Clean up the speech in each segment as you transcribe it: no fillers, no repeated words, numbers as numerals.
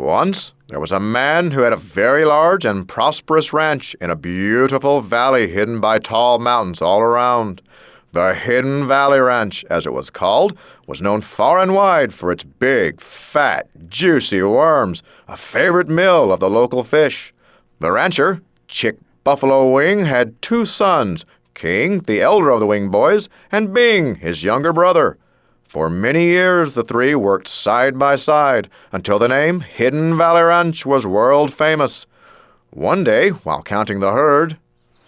Once, there was a man who had a very large and prosperous ranch in a beautiful valley hidden by tall mountains all around. The Hidden Valley Ranch, as it was called, was known far and wide for its big, fat, juicy worms, a favorite meal of the local fish. The rancher, Chick Buffalo Wing, had 2 sons, King, the elder of the Wing boys, and Bing, his younger brother. For many years, the 3 worked side by side until the name Hidden Valley Ranch was world famous. One day, while counting the herd,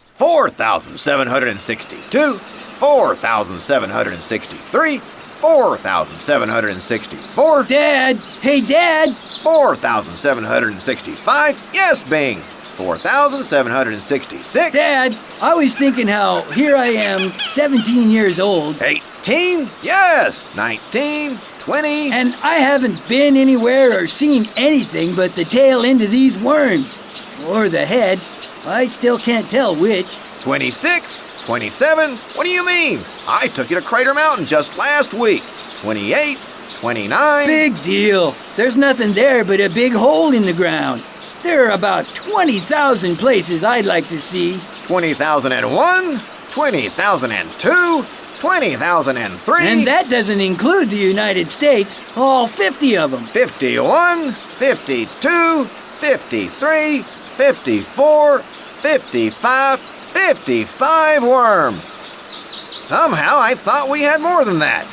4,762, 4,763, 4,764. Dad! Hey, Dad! 4,765. Yes, Bing. 4,766. Dad, I was thinking how here I am, 17 years old. 18. Yes. 19. 20. And I haven't been anywhere or seen anything but the tail end of these worms. Or the head. I still can't tell which. 26. 27. What do you mean? I took you to Crater Mountain just last week. 28. 29. Big deal. There's nothing there but a big hole in the ground. There are about 20,000 places I'd like to see. 20,001, 20,002, 20,003. And that doesn't include the United States, all 50 of them. 51, 52, 53, 54, 55, 55 worms. Somehow I thought we had more than that.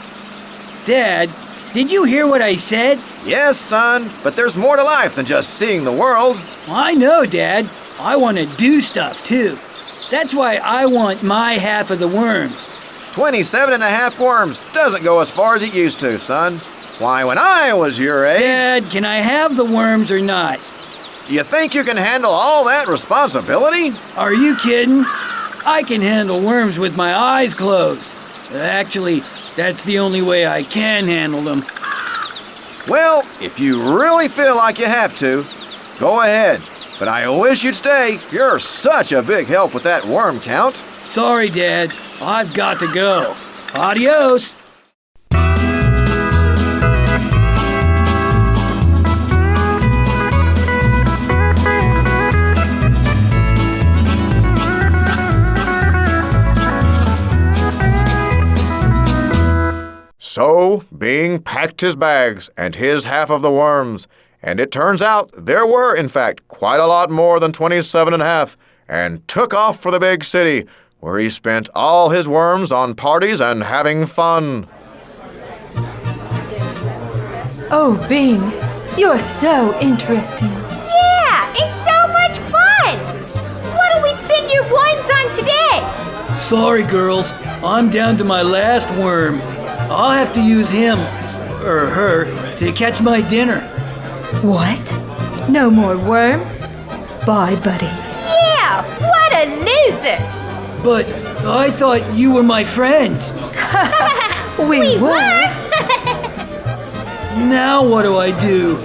Dad, did you hear what I said? Yes, son, but there's more to life than just seeing the world. I know, Dad. I want to do stuff, too. That's why I want my half of the worms. 27 and a half worms doesn't go as far as it used to, son. Why, when I was your age... Dad, can I have the worms or not? You think you can handle all that responsibility? Are you kidding? I can handle worms with my eyes closed. Actually, that's the only way I can handle them. Well, if you really feel like you have to, go ahead. But I wish you'd stay. You're such a big help with that worm count. Sorry, Dad. I've got to go. Adios. So Bing packed his bags and his half of the worms, and it turns out there were, in fact, quite a lot more than 27 and a half, and took off for the big city, where he spent all his worms on parties and having fun. Oh, Bing, you're so interesting. Yeah, it's so much fun! What'll we spend your worms on today? Sorry, girls. I'm down to my last worm. I'll have to use him, or her, to catch my dinner. What? No more worms? Bye, buddy. Yeah, what a loser! But I thought you were my friends. We were. Now what do I do?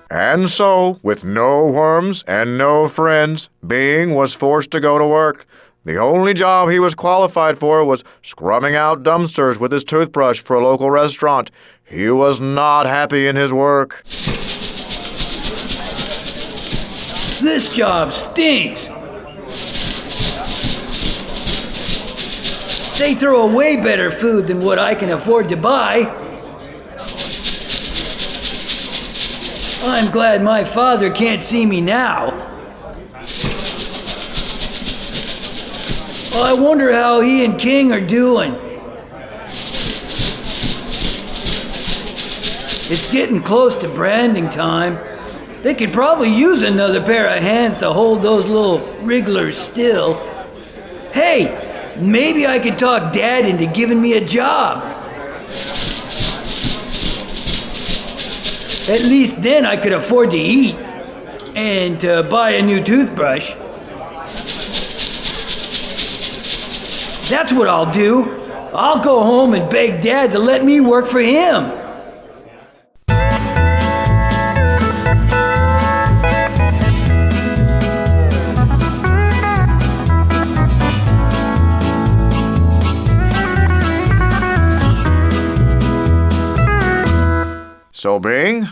And so, with no worms and no friends, Bing was forced to go to work. The only job he was qualified for was scrubbing out dumpsters with his toothbrush for a local restaurant. He was not happy in his work. This job stinks. They throw away better food than what I can afford to buy. I'm glad my father can't see me now. I wonder how he and King are doing. It's getting close to branding time. They could probably use another pair of hands to hold those little wrigglers still. Hey, maybe I could talk Dad into giving me a job. At least then I could afford to eat and to buy a new toothbrush. That's what I'll do. I'll go home and beg Dad to let me work for him.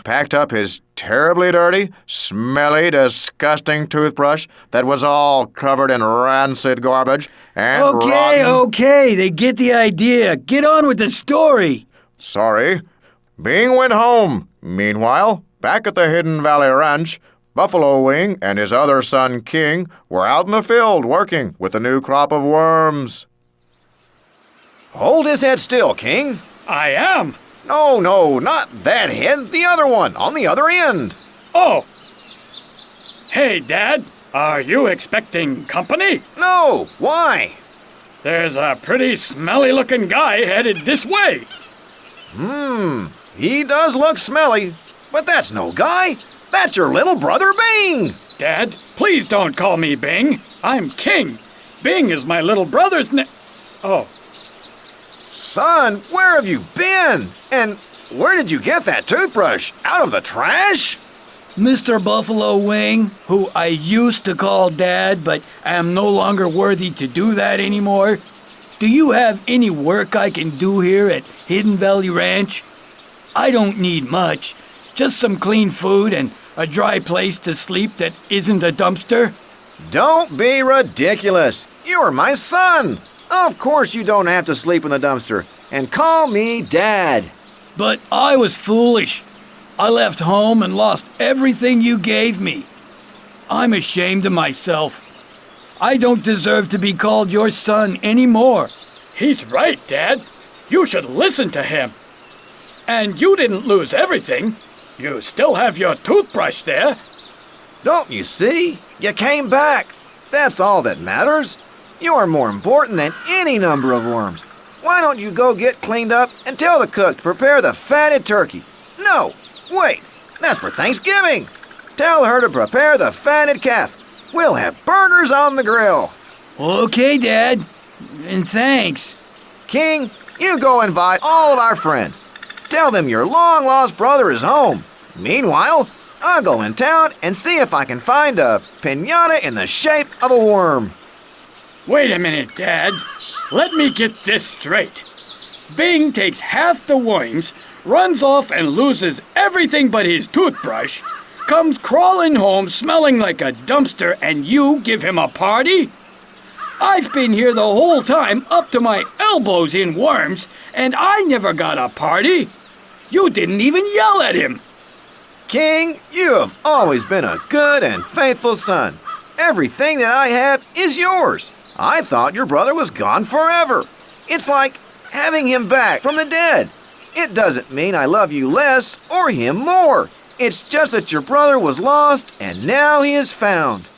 packed up his terribly dirty, smelly, disgusting toothbrush that was all covered in rancid garbage and rotten... Okay, they get the idea. Get on with the story. Sorry. Bing went home. Meanwhile, back at the Hidden Valley Ranch, Buffalo Wing and his other son, King, were out in the field working with a new crop of worms. Hold his head still, King. I am. No, not that head. The other one, on the other end. Oh. Hey, Dad. Are you expecting company? No, why? There's a pretty smelly-looking guy headed this way. He does look smelly, but that's no guy. That's your little brother Bing. Dad, please don't call me Bing. I'm King. Bing is my little brother's name. Oh. Son, where have you been? And where did you get that toothbrush? Out of the trash? Mr. Buffalo Wing, who I used to call Dad, but am no longer worthy to do that anymore, do you have any work I can do here at Hidden Valley Ranch? I don't need much, just some clean food and a dry place to sleep that isn't a dumpster. Don't be ridiculous. You're my son. Of course you don't have to sleep in the dumpster. And call me Dad. But I was foolish. I left home and lost everything you gave me. I'm ashamed of myself. I don't deserve to be called your son anymore. He's right, Dad. You should listen to him. And you didn't lose everything. You still have your toothbrush there. Don't you see? You came back. That's all that matters. You're more important than any number of worms. Why don't you go get cleaned up and tell the cook to prepare the fatted turkey? No, wait, that's for Thanksgiving. Tell her to prepare the fatted calf. We'll have burgers on the grill. Okay, Dad, and thanks. King, you go invite all of our friends. Tell them your long-lost brother is home. Meanwhile, I'll go in town and see if I can find a piñata in the shape of a worm. Wait a minute, Dad. Let me get this straight. Bing takes half the worms, runs off and loses everything but his toothbrush, comes crawling home smelling like a dumpster, and you give him a party? I've been here the whole time up to my elbows in worms, and I never got a party. You didn't even yell at him. King, you have always been a good and faithful son. Everything that I have is yours. I thought your brother was gone forever. It's like having him back from the dead. It doesn't mean I love you less or him more. It's just that your brother was lost and now he is found.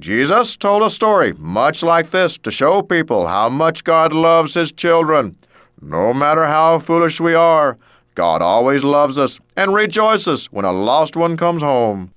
Jesus told a story much like this to show people how much God loves his children. No matter how foolish we are, God always loves us and rejoices when a lost one comes home.